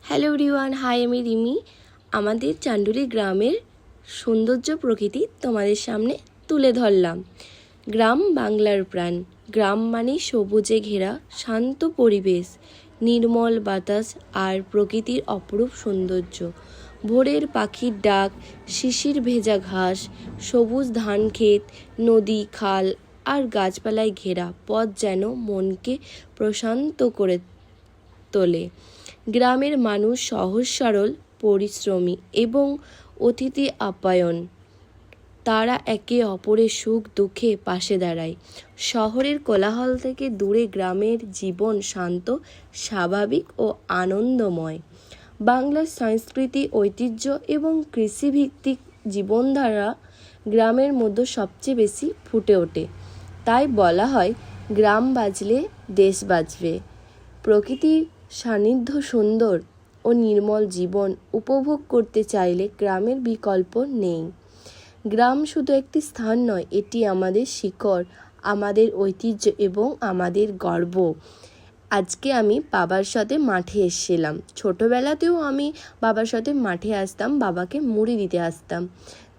Hello everyone, high, আমি রিমি। আমাদের চান্ডুলি গ্রামের সৌন্দর্য প্রকৃতি তোমাদের সামনে তুলে ধরলাম। গ্রাম বাংলার প্রাণ। গ্রাম মানে সবুজে ঘেরা শান্ত পরিবেশ, নির্মল বাতাস আর প্রকৃতির অপরূপ সৌন্দর্য। ভোরের পাখির ডাক, শিশির ভেজা ঘাস, সবুজ ধান ক্ষেত, নদী, খাল আর গাছপালায় ঘেরা পথ যেন মনকে প্রশান্ত করে তোলে। গ্রামের মানুষ সহজ সরল, পরিশ্রমী এবং অতিথি আপ্যায়ন। তারা একে অপরের সুখ দুঃখে পাশে দাঁড়ায়। শহরের কোলাহল থেকে দূরে গ্রামের জীবন শান্ত, স্বাভাবিক ও আনন্দময়। বাংলার সংস্কৃতি, ঐতিহ্য এবং কৃষিভিত্তিক জীবনধারা গ্রামের মধ্যে সবচেয়ে বেশি ফুটে ওঠে। তাই বলা হয়, গ্রাম বাজলে দেশ বাজবে। প্রকৃতির সান্নিধ্য, সুন্দর ও নির্মল জীবন উপভোগ করতে চাইলে গ্রামের বিকল্প নেই। গ্রাম শুধু একটি স্থান নয়, এটি আমাদের শিকড়, আমাদের ঐতিহ্য এবং আমাদের গর্ব। আজকে আমি বাবার সাথে মাঠে এসেছিলাম। ছোটোবেলাতেও আমি বাবার সাথে মাঠে আসতাম, বাবাকে মুড়ি দিতে আসতাম।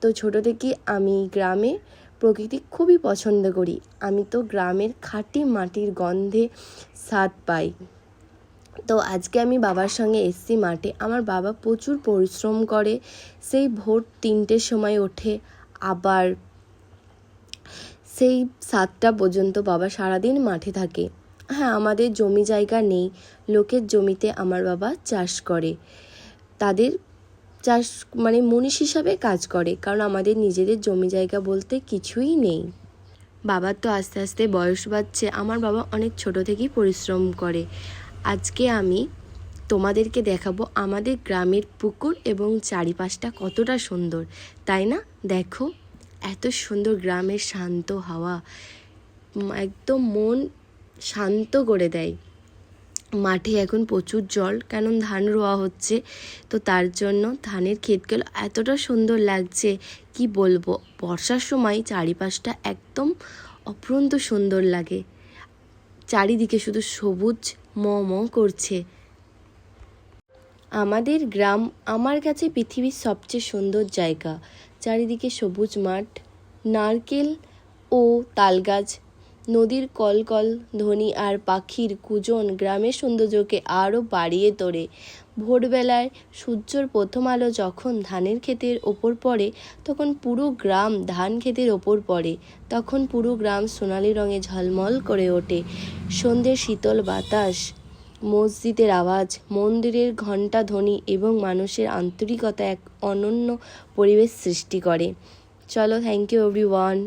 তো ছোটো থেকে আমি গ্রামে প্রকৃতি খুবই পছন্দ করি। আমি তো গ্রামের খাঁটি মাটির গন্ধে স্বাদ পাই। তো আজকে আমি বাবার সঙ্গে এসেছি মাঠে। আমার বাবা প্রচুর পরিশ্রম করে, সেই ভোর 3টের সময় ওঠে, আবার সেই 7টা পর্যন্ত বাবা সারাদিন মাঠে থাকে। হ্যাঁ, আমাদের জমি জায়গা নেই, লোকের জমিতে আমার বাবা চাষ করে। তাদের চাষ মানে মুনিশ হিসাবে কাজ করে, কারণ আমাদের নিজেদের জমি জায়গা বলতে কিছুই নেই। বাবার তো আস্তে আস্তে বয়স বাড়ছে। আমার বাবা অনেক ছোট থেকেই পরিশ্রম করে। আজকে আমি তোমাদেরকে দেখাবো আমাদের গ্রামের পুকুর এবং চারিপাশটা কতটা সুন্দর, তাই না? দেখো, এত সুন্দর গ্রামের শান্ত হাওয়া, একদম মন শান্ত করে দেয়। মাঠে এখন প্রচুর জল, কারণ ধান রোয়া হচ্ছে, তো তার জন্য ধানের ক্ষেতগুলো এতটা সুন্দর লাগছে কি বলবো। বর্ষার সময় চারিপাশটা একদম অপরন্ত সুন্দর লাগে। চারিদিকে শুধু সবুজ ম করছে। আমাদের গ্রাম আমার কাছে পৃথিবীর সবচেয়ে সুন্দর জায়গা। চারিদিকে সবুজ মাঠ, নারকেল ও তালগাছ, নদীর কলকল ধ্বনি আর পাখির কুজন গ্রামের সৌন্দর্যকে আরও বাড়িয়ে তোলে। ভোরবেলায় সূর্যের প্রথম আলো যখন ধানের ক্ষেতের ওপর পড়ে, তখন পুরো গ্রাম ধান ক্ষেতের ওপর পড়ে, তখন পুরো গ্রাম সোনালি রঙে ঝলমল করে ওঠে। সন্ধ্যের শীতল বাতাস, মসজিদের আওয়াজ, মন্দিরের ঘণ্টা ধ্বনি এবং মানুষের আন্তরিকতা এক অনন্য পরিবেশ সৃষ্টি করে। চলো, থ্যাংক ইউ এভরিওয়ান।